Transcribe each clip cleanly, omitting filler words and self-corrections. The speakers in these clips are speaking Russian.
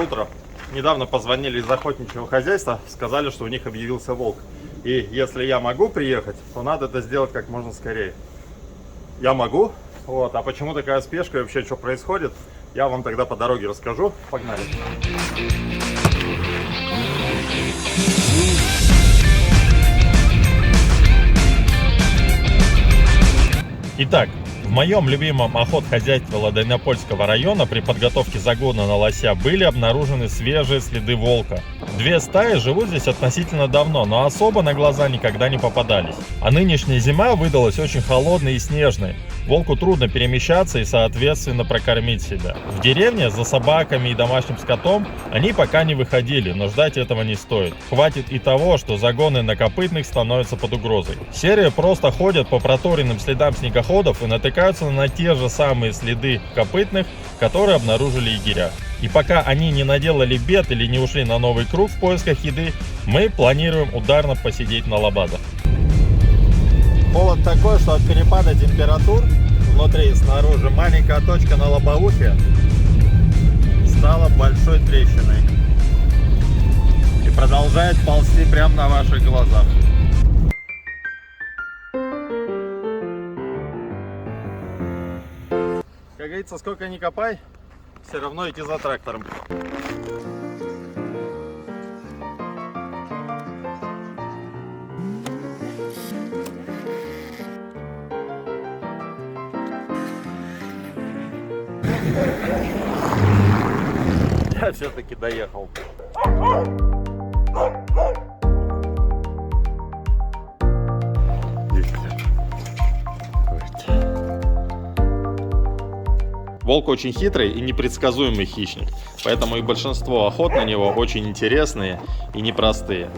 Доброе утро. Недавно позвонили из охотничьего хозяйства, сказали, что у них объявился волк. И если я могу приехать, то надо это сделать как можно скорее. Я могу. Вот. А почему такая спешка и вообще что происходит, я вам тогда по дороге расскажу. Погнали. Итак, в моем любимом охотхозяйстве Ладойнопольского района при подготовке загона на лося были обнаружены свежие следы волка. Две стаи живут здесь относительно давно, но особо на глаза никогда не попадались. А нынешняя зима выдалась очень холодной и снежной. Волку трудно перемещаться и, соответственно, прокормить себя. В деревне за собаками и домашним скотом они пока не выходили, но ждать этого не стоит. Хватит и того, что загоны на копытных становятся под угрозой. Серые просто ходят по проторенным следам снегоходов и натыкаются на те же самые следы копытных, которые обнаружили егеря. И пока они не наделали бед или не ушли на новый круг в поисках еды, мы планируем ударно посидеть на лабазах. Холод такой, что от перепада температур внутри и снаружи маленькая точка на лобовухе стала большой трещиной и продолжает ползти прямо на ваших глазах. Как говорится, сколько ни копай, все равно идти за трактором. Я все-таки доехал. Волк очень хитрый и непредсказуемый хищник, поэтому и большинство охот на него очень интересные и непростые.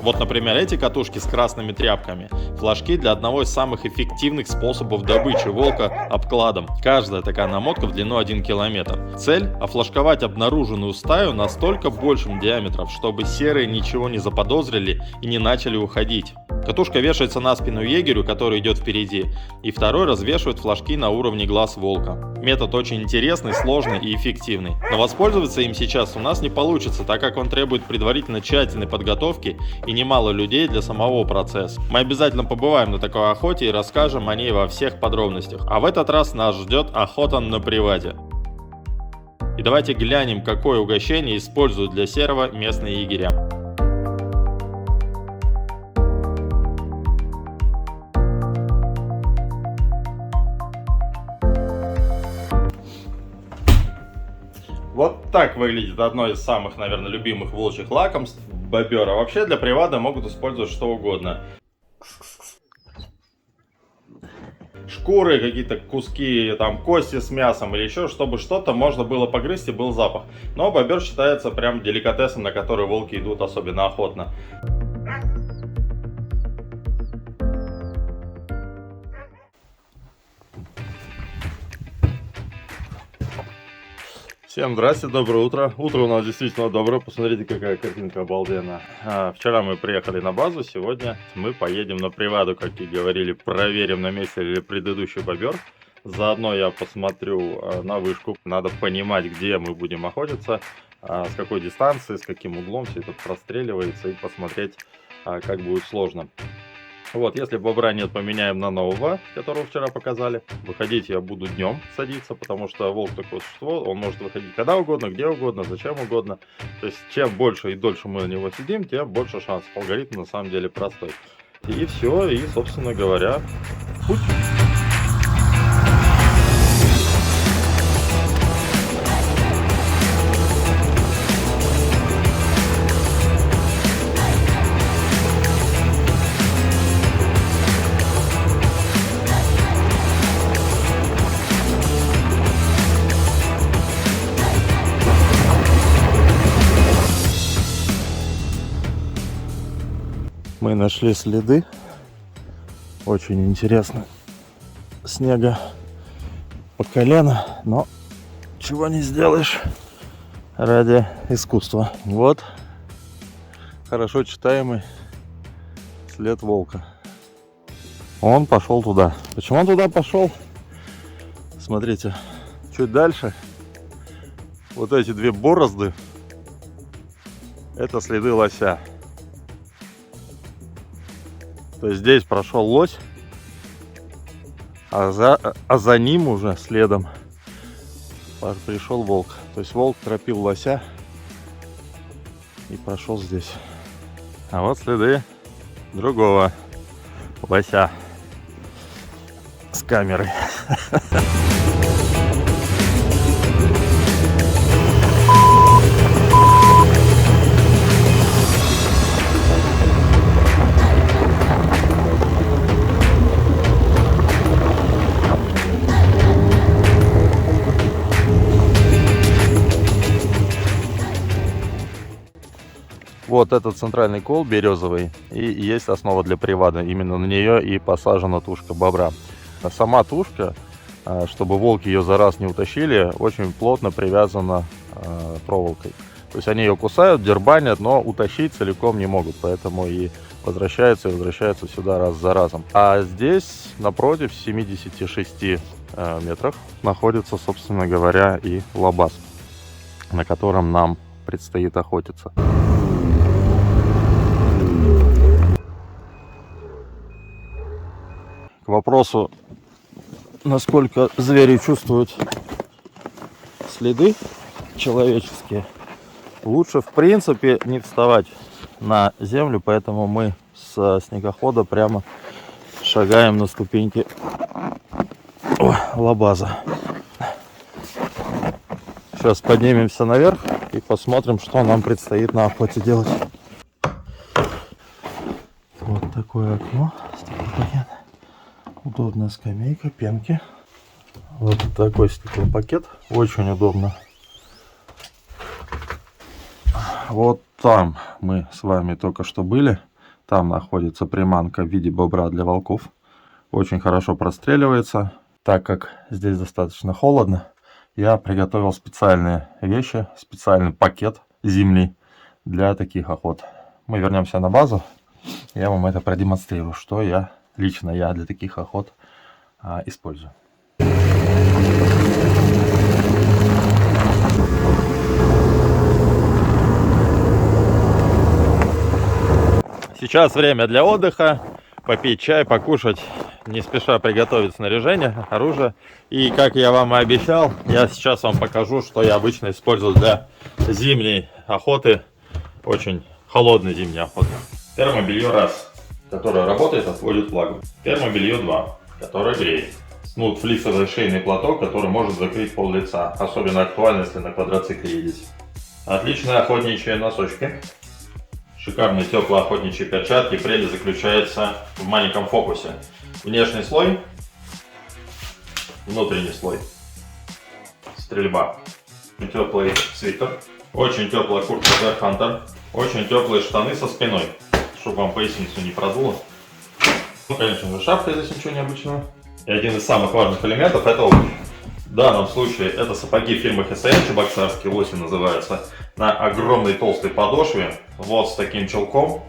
Вот, например, эти катушки с красными тряпками – флажки для одного из самых эффективных способов добычи волка обкладом. Каждая такая намотка в длину 1 километр. Цель – офлажковать обнаруженную стаю настолько большим диаметром, чтобы серые ничего не заподозрили и не начали уходить. Катушка вешается на спину егерю, который идет впереди, и второй развешивает флажки на уровне глаз волка. Метод очень интересный, сложный и эффективный. Но воспользоваться им сейчас у нас не получится, так как он требует предварительно тщательной подготовки и немало людей для самого процесса. Мы обязательно побываем на такой охоте и расскажем о ней во всех подробностях. А в этот раз нас ждет охота на приваде. И давайте глянем, какое угощение используют для серого местные егеря. Вот так выглядит одно из самых, наверное, любимых волчьих лакомств – бобер. А вообще для привада могут использовать что угодно. Шкуры, какие-то куски, там, кости с мясом или еще, чтобы что-то можно было погрызть и был запах. Но бобер считается прям деликатесом, на который волки идут особенно охотно. Всем здрасте, доброе утро. Утро у нас действительно доброе. Посмотрите, какая картинка обалденная. Вчера мы приехали на базу, сегодня мы поедем на приваду, как и говорили, проверим, на месте ли предыдущий бобер. Заодно я посмотрю на вышку. Надо понимать, где мы будем охотиться, с какой дистанции, с каким углом все это простреливается, и посмотреть, как будет сложно. Вот, если бобра нет, поменяем на нового, которого вчера показали. Выходить я буду днем садиться, потому что волк такое существо, он может выходить когда угодно, где угодно, зачем угодно. То есть, чем больше и дольше мы на него сидим, тем больше шансов. Алгоритм на самом деле простой. И все, и, собственно говоря, путь. Мы нашли следы, очень интересно, снега по колено, но чего не сделаешь ради искусства. Вот хорошо читаемый след волка. Он пошел туда. Почему он туда пошел? Смотрите, чуть дальше вот эти две борозды Это следы лося. То есть здесь прошел лось, а за ним уже следом пришел волк. То есть волк торопил лося и прошел здесь. А вот следы другого лося с камерой. Вот этот центральный кол березовый, и есть основа для привода. Именно на нее и посажена тушка бобра. А сама тушка, чтобы волки ее за раз не утащили, очень плотно привязана проволокой. То есть они ее кусают, дербанят, но утащить целиком не могут. Поэтому и возвращаются сюда раз за разом. А здесь, напротив, в 76 метрах, находится, собственно говоря, и лабаз, на котором нам предстоит охотиться. К вопросу, насколько звери чувствуют следы человеческие, лучше в принципе не вставать на землю, поэтому мы с снегохода прямо шагаем на ступеньки лабаза. Сейчас поднимемся наверх и посмотрим, что нам предстоит на охоте делать. Вот такое окно, стеклопакет. Удобная скамейка, пенки. Вот такой стеклопакет. Очень удобно. Вот там мы с вами только что были. Там находится приманка в виде бобра для волков. Очень хорошо простреливается. Так как здесь достаточно холодно, я приготовил специальные вещи, специальный пакет зимний для таких охот. Мы вернемся на базу. Я вам это продемонстрирую, что лично я для таких охот использую. Сейчас время для отдыха, попить чай, покушать, не спеша приготовить снаряжение, оружие. И как я вам и обещал, я сейчас вам покажу, что я обычно использую для зимней охоты, очень холодной зимней охоты. Термобелье раз, которое работает, отводит влагу. Термобелье 2, которое греет. Снуд флисовый шейный платок, который может закрыть пол лица. Особенно актуально, если на квадроцикле едете. Отличные охотничьи носочки. Шикарные теплые охотничьи перчатки. Прелесть заключается в маленьком фокусе. Внешний слой, внутренний слой. Стрельба. Теплый свитер. Очень теплая куртка Bear Hunter. Очень теплые штаны со спиной, чтобы вам поясницу не продуло. Ну, конечно же, шапка, здесь ничего необычного. И один из самых важных элементов — это обувь. В данном случае это сапоги фирмы HSN, чебоксарские лоси называются, на огромной толстой подошве, вот с таким чулком,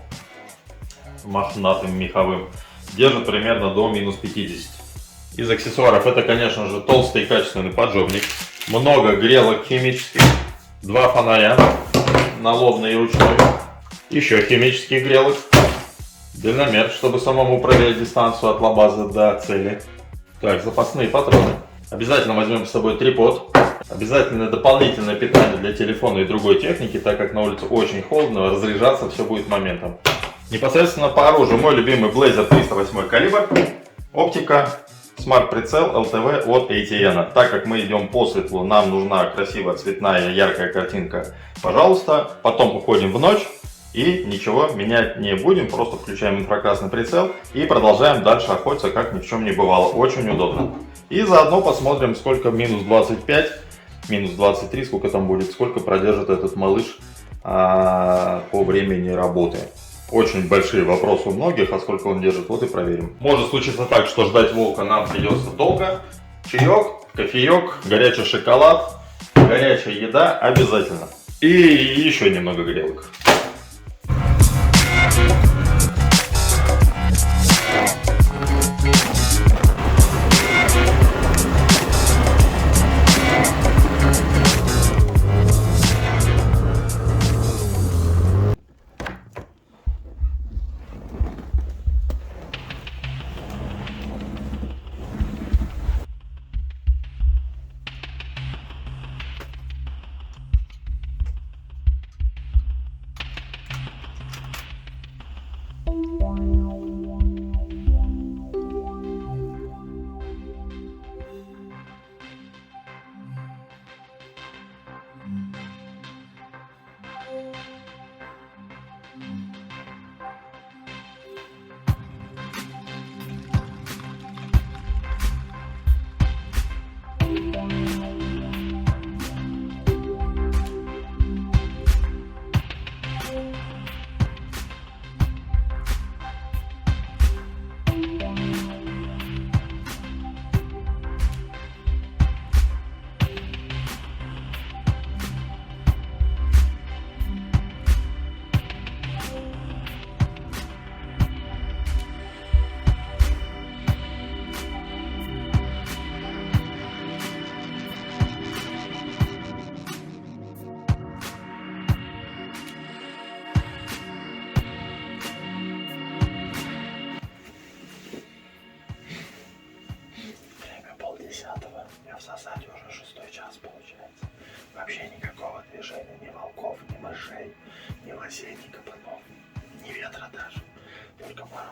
мохнатым, меховым, держит примерно до минус 50. Из аксессуаров это, конечно же, толстый и качественный поджопник, много грелок химических, 2 фонаря, налобный и ручной, еще химических грелок, дальномер, чтобы самому проверить дистанцию от лабаза до цели. Так, запасные патроны. Обязательно возьмем с собой трипод. Обязательно дополнительное питание для телефона и другой техники, так как на улице очень холодно, разряжаться все будет моментом. Непосредственно по оружию мой любимый Blazer 308 калибр. Оптика, смарт-прицел LTV от ATN. Так как мы идем по светлу, нам нужна красивая цветная яркая картинка. Пожалуйста, потом уходим в ночь. И ничего менять не будем, просто включаем инфракрасный прицел и продолжаем дальше охотиться, как ни в чем не бывало. Очень удобно. И заодно посмотрим, сколько минус 25, минус 23, сколько там будет, сколько продержит этот малыш по времени работы. Очень большие вопросы у многих, а сколько он держит, вот и проверим. Может случиться так, что ждать волка нам придется долго. Чаек, кофеек, горячий шоколад, горячая еда обязательно. И еще немного грелок.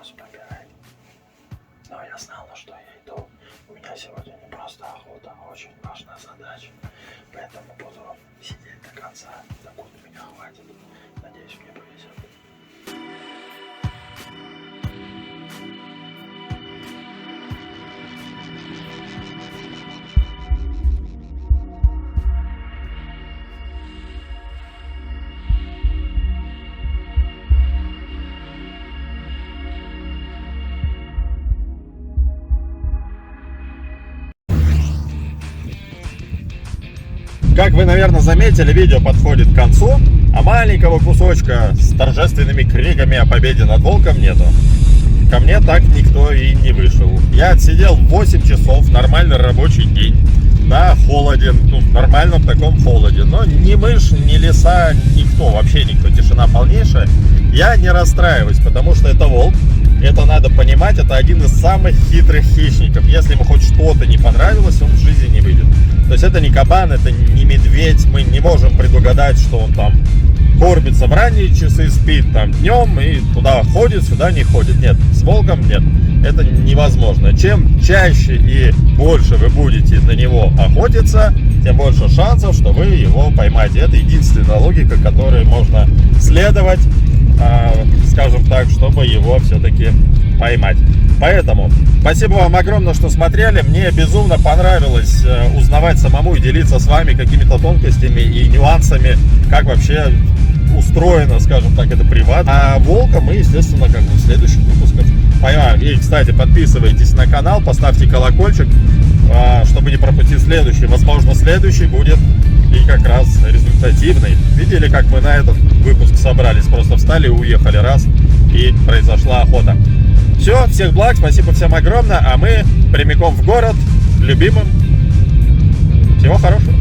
сразу попирай. Но я знал, на что я иду. У меня сегодня не просто охота, а очень важная задача. Поэтому буду сидеть до конца, докуда меня хватит. Надеюсь, мне повезет. Как вы, наверное, заметили, видео подходит к концу, а маленького кусочка с торжественными криками о победе над волком нету. Ко мне так никто и не вышел. Я отсидел 8 часов, нормальный рабочий день. Да, холоден, ну, в нормальном таком холоде. Но ни мышь, ни лиса, никто, вообще никто, тишина полнейшая. Я не расстраиваюсь, потому что это волк. Это надо понимать, это один из самых хитрых хищников. Если ему хоть что-то не понравилось, он в жизни не выйдет. То есть это не кабан, это не медведь. Мы не можем предугадать, что он там кормится в ранние часы, спит там днем и туда ходит, сюда не ходит. Нет, с волком нет. Это невозможно. Чем чаще и больше вы будете на него охотиться, тем больше шансов, что вы его поймаете. Это единственная логика, которой можно следовать, скажем так, чтобы его все-таки поймать. Поэтому спасибо вам огромное, что смотрели. Мне безумно понравилось узнавать самому и делиться с вами какими-то тонкостями и нюансами, как вообще устроено, скажем так, это приват. А волка мы, естественно, как бы в следующих выпусках поймаем. И, кстати, подписывайтесь на канал, поставьте колокольчик, чтобы не пропустить следующий. Возможно, следующий будет и как раз результативный. Видели, как мы на этот выпуск собрались? Просто встали и уехали раз, и произошла охота. Все, всех благ, спасибо всем огромное, а мы прямиком в город, любимым. Всего хорошего.